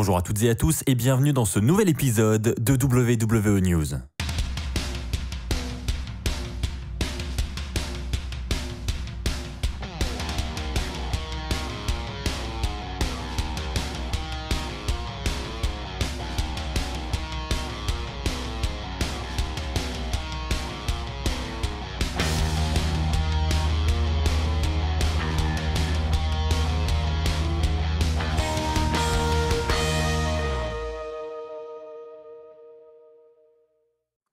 Bonjour à toutes et à tous et bienvenue dans ce nouvel épisode de WWE News.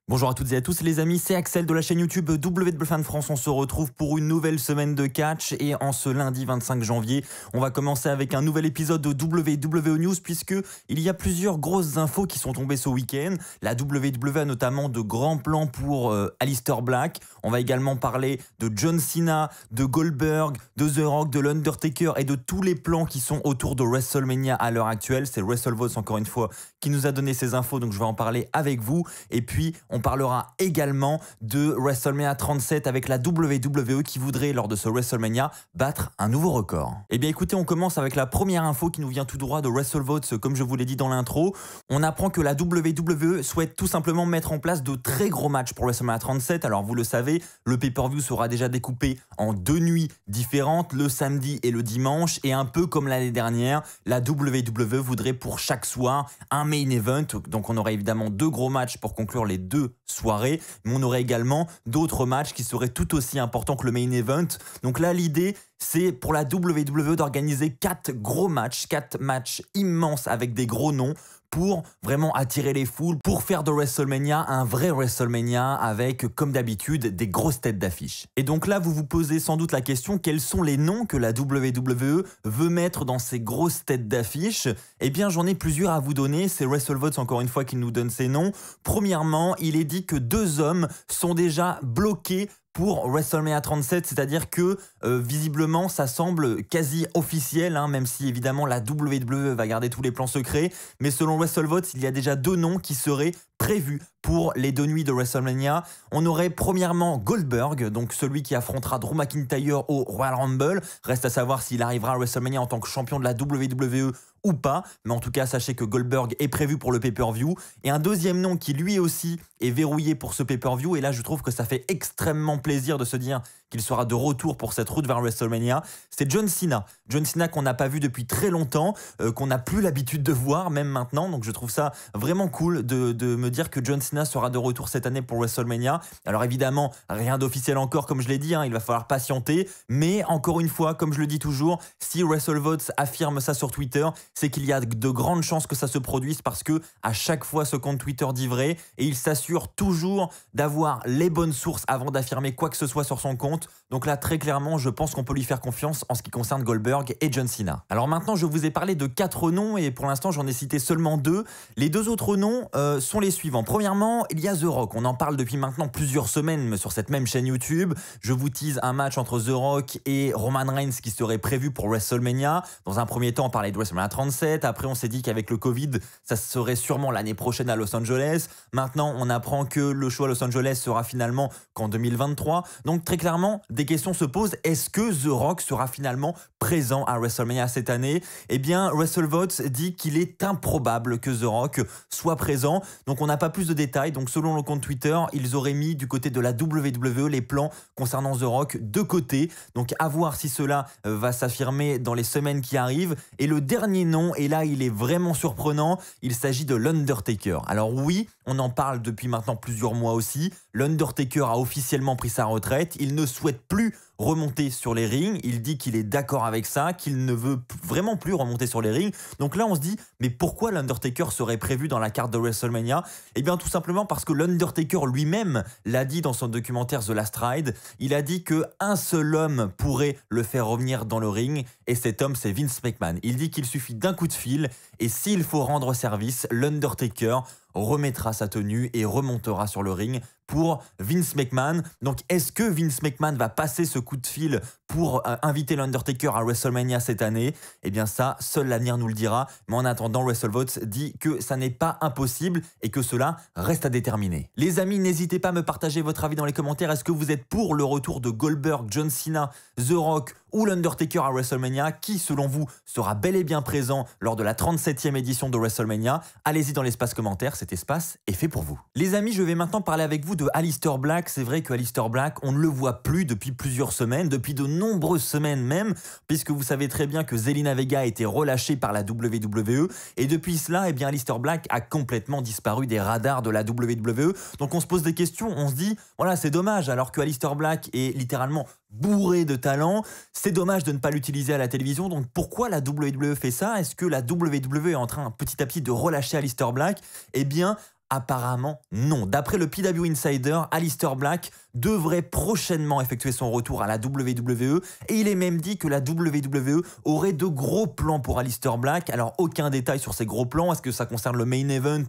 Bonjour à toutes et à tous les amis, c'est Axel de la chaîne YouTube WWEFan France. On se retrouve pour une nouvelle semaine de catch et en ce lundi 25 janvier, on va commencer avec un nouvel épisode de WWE News puisque il y a plusieurs grosses infos qui sont tombées ce week-end. La WWE a notamment de grands plans pour Aleister Black. On va également parler de John Cena, de Goldberg, de The Rock, de l'Undertaker et de tous les plans qui sont autour de WrestleMania à l'heure actuelle. C'est WrestleVotes encore une fois qui nous a donné ces infos, donc je vais en parler avec vous. Et puis on parlera également de WrestleMania 37 avec la WWE qui voudrait, lors de ce WrestleMania, battre un nouveau record. Eh bien écoutez, on commence avec la première info qui nous vient tout droit de WrestleVotes, comme je vous l'ai dit dans l'intro. On apprend que la WWE souhaite tout simplement mettre en place de très gros matchs pour WrestleMania 37. Alors vous le savez, le pay-per-view sera déjà découpé en 2 nuits différentes, le samedi et le dimanche. Et un peu comme l'année dernière, la WWE voudrait pour chaque soir un main event. Donc on aurait évidemment 2 gros matchs pour conclure les 2 soirée, mais on aurait également d'autres matchs qui seraient tout aussi importants que le main event. Donc là, l'idée, c'est pour la WWE d'organiser 4 gros matchs, 4 matchs immenses avec des gros noms pour vraiment attirer les foules, pour faire de WrestleMania un vrai WrestleMania avec, comme d'habitude, des grosses têtes d'affiche. Et donc là, vous vous posez sans doute la question, quels sont les noms que la WWE veut mettre dans ces grosses têtes d'affiche? Eh bien, j'en ai plusieurs à vous donner. C'est WrestleVotes, encore une fois, qui nous donne ces noms. Premièrement, il est dit que 2 hommes sont déjà bloqués pour WrestleMania 37, c'est-à-dire que visiblement ça semble quasi officiel, même si évidemment la WWE va garder tous les plans secrets, mais selon WrestleVotes, il y a déjà 2 noms qui seraient prévus pour les 2 nuits de WrestleMania. On aurait premièrement Goldberg, donc celui qui affrontera Drew McIntyre au Royal Rumble. Reste à savoir s'il arrivera à WrestleMania en tant que champion de la WWE ou pas, mais en tout cas sachez que Goldberg est prévu pour le pay-per-view. Et un deuxième nom qui lui aussi est verrouillé pour ce pay-per-view, et là je trouve que ça fait extrêmement plaisir de se dire qu'il sera de retour pour cette route vers WrestleMania, c'est John Cena. John Cena qu'on n'a pas vu depuis très longtemps, qu'on n'a plus l'habitude de voir même maintenant, donc je trouve ça vraiment cool de me dire que John Cena sera de retour cette année pour WrestleMania. Alors évidemment, rien d'officiel encore comme je l'ai dit, il va falloir patienter, mais encore une fois, comme je le dis toujours, si WrestleVotes affirme ça sur Twitter, c'est qu'il y a de grandes chances que ça se produise parce que à chaque fois ce compte Twitter dit vrai et il s'assure toujours d'avoir les bonnes sources avant d'affirmer quoi que ce soit sur son compte. Donc là, très clairement, je pense qu'on peut lui faire confiance en ce qui concerne Goldberg et John Cena. Alors maintenant, je vous ai parlé de 4 noms et pour l'instant, j'en ai cité seulement 2. Les 2 autres noms sont les suivants. Premièrement, il y a The Rock. On en parle depuis maintenant plusieurs semaines sur cette même chaîne YouTube. Je vous tease un match entre The Rock et Roman Reigns qui serait prévu pour WrestleMania. Dans un premier temps, on parlait de WrestleMania 37. Après, on s'est dit qu'avec le Covid, ça serait sûrement l'année prochaine à Los Angeles. Maintenant, on apprend que le show à Los Angeles sera finalement qu'en 2023. Donc très clairement, des questions se posent. Est-ce que The Rock sera finalement présent à WrestleMania cette année? Eh bien, WrestleVotes dit qu'il est improbable que The Rock soit présent. Donc on n'a pas plus de détails. Donc selon le compte Twitter, ils auraient mis du côté de la WWE les plans concernant The Rock de côté. Donc à voir si cela va s'affirmer dans les semaines qui arrivent. Et le dernier nom, et là il est vraiment surprenant, il s'agit de l'Undertaker. Alors oui, on en parle depuis maintenant plusieurs mois aussi. L'Undertaker a officiellement pris sa retraite. Il ne souhaite plus remonter sur les rings. Il dit qu'il est d'accord avec ça, qu'il ne veut vraiment plus remonter sur les rings. Donc là, on se dit, mais pourquoi l'Undertaker serait prévu dans la carte de WrestleMania? Eh bien, tout simplement parce que l'Undertaker lui-même l'a dit dans son documentaire The Last Ride. Il a dit qu'un seul homme pourrait le faire revenir dans le ring, et cet homme, c'est Vince McMahon. Il dit qu'il suffit d'un coup de fil, et s'il faut rendre service, l'Undertaker remettra sa tenue et remontera sur le ring pour Vince McMahon. Donc est-ce que Vince McMahon va passer ce coup de fil pour inviter l'Undertaker à WrestleMania cette année. Eh bien ça, seul l'avenir nous le dira. Mais en attendant, WrestleVotes dit que ça n'est pas impossible et que cela reste à déterminer. Les amis, n'hésitez pas à me partager votre avis dans les commentaires. Est-ce que vous êtes pour le retour de Goldberg, John Cena, The Rock ou l'Undertaker à WrestleMania? Qui, selon vous, sera bel et bien présent lors de la 37e édition de WrestleMania? Allez-y dans l'espace commentaire, cet espace est fait pour vous. Les amis, je vais maintenant parler avec vous de Aleister Black. C'est vrai que Aleister Black, on ne le voit plus depuis plusieurs semaines, depuis de nombreuses semaines même, puisque vous savez très bien que Zelina Vega a été relâchée par la WWE, et depuis cela, eh bien, Aleister Black a complètement disparu des radars de la WWE. Donc on se pose des questions, on se dit, voilà, c'est dommage, alors que Aleister Black est littéralement bourré de talent, c'est dommage de ne pas l'utiliser à la télévision. Donc pourquoi la WWE fait ça? Est-ce que la WWE est en train petit à petit de relâcher Aleister Black? Eh bien, apparemment non. D'après le PW Insider, Aleister Black devrait prochainement effectuer son retour à la WWE, et il est même dit que la WWE aurait de gros plans pour Aleister Black. Alors aucun détail sur ces gros plans. Est-ce que ça concerne le main event?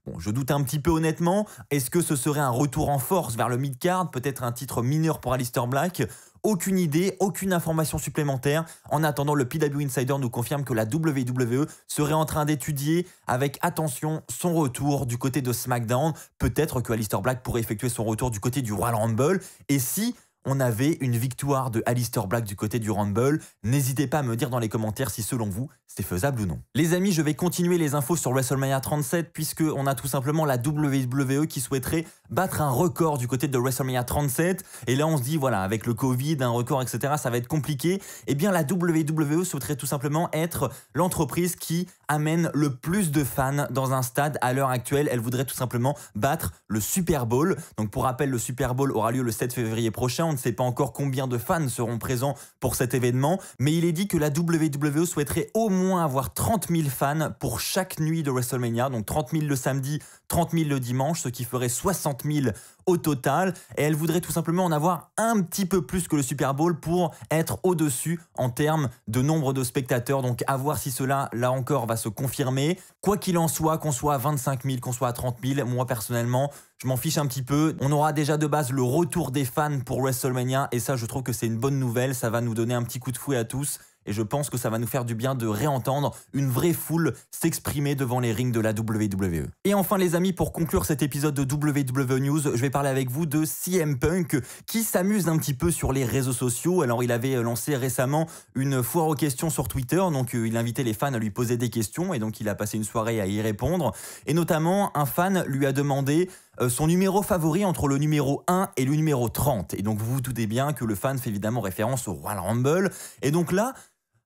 Bon, je doute un petit peu honnêtement. Est-ce que ce serait un retour en force vers le mid-card, peut-être un titre mineur pour Aleister Black? Aucune idée, aucune information supplémentaire. En attendant, le PW Insider nous confirme que la WWE serait en train d'étudier avec attention son retour du côté de SmackDown. Peut-être que Aleister Black pourrait effectuer son retour du côté du Royal Rumble. Et si on avait une victoire de Aleister Black du côté du Rumble, n'hésitez pas à me dire dans les commentaires si selon vous c'est faisable ou non. Les amis, je vais continuer les infos sur WrestleMania 37 puisque on a tout simplement la WWE qui souhaiterait battre un record du côté de WrestleMania 37. Et là on se dit voilà, avec le Covid, un record, etc., ça va être compliqué. Eh bien la WWE souhaiterait tout simplement être l'entreprise qui amène le plus de fans dans un stade à l'heure actuelle. Elle voudrait tout simplement battre le Super Bowl. Donc pour rappel, le Super Bowl aura lieu le 7 février prochain. On ne sait pas encore combien de fans seront présents pour cet événement, mais il est dit que la WWE souhaiterait au moins avoir 30 000 fans pour chaque nuit de WrestleMania, donc 30 000 le samedi, 30 000 le dimanche, ce qui ferait 60 000 au total, et elle voudrait tout simplement en avoir un petit peu plus que le Super Bowl pour être au-dessus en termes de nombre de spectateurs. Donc à voir si cela, là encore, va se confirmer. Quoi qu'il en soit, qu'on soit à 25 000, qu'on soit à 30 000, moi personnellement, je m'en fiche un petit peu. On aura déjà de base le retour des fans pour WrestleMania, et ça, je trouve que c'est une bonne nouvelle. Ça va nous donner un petit coup de fouet à tous. Et je pense que ça va nous faire du bien de réentendre une vraie foule s'exprimer devant les rings de la WWE. Et enfin les amis, pour conclure cet épisode de WWE News, je vais parler avec vous de CM Punk qui s'amuse un petit peu sur les réseaux sociaux. Alors il avait lancé récemment une foire aux questions sur Twitter, donc il invitait les fans à lui poser des questions et donc il a passé une soirée à y répondre. Et notamment un fan lui a demandé son numéro favori entre le numéro 1 et le numéro 30. Et donc vous vous doutez bien que le fan fait évidemment référence au Royal Rumble. Et donc là,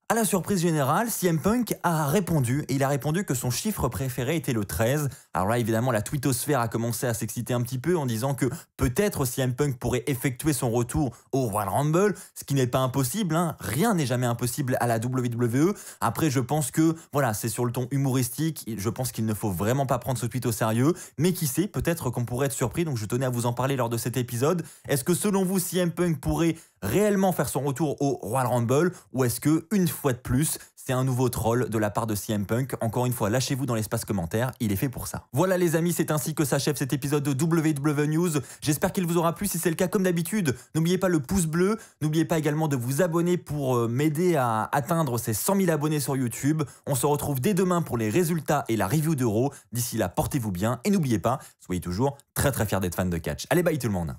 à la surprise générale, CM Punk a répondu, et il a répondu que son chiffre préféré était le 13. Alors là, évidemment, la twittosphère a commencé à s'exciter un petit peu en disant que peut-être CM Punk pourrait effectuer son retour au Royal Rumble, ce qui n'est pas impossible, hein. Rien n'est jamais impossible à la WWE. Après, je pense que, voilà, c'est sur le ton humoristique, je pense qu'il ne faut vraiment pas prendre ce tweet au sérieux, mais qui sait, peut-être qu'on pourrait être surpris, donc je tenais à vous en parler lors de cet épisode. Est-ce que selon vous, CM Punk pourrait réellement faire son retour au Royal Rumble, ou est-ce que, une fois de plus, c'est un nouveau troll de la part de CM Punk? Encore une fois, lâchez-vous dans l'espace commentaire, il est fait pour ça. Voilà les amis, c'est ainsi que s'achève cet épisode de WWE News. J'espère qu'il vous aura plu. Si c'est le cas, comme d'habitude, n'oubliez pas le pouce bleu. N'oubliez pas également de vous abonner pour m'aider à atteindre ces 100 000 abonnés sur YouTube. On se retrouve dès demain pour les résultats et la review d'Euro. D'ici là, portez-vous bien et n'oubliez pas, soyez toujours très très fiers d'être fan de catch. Allez, bye tout le monde.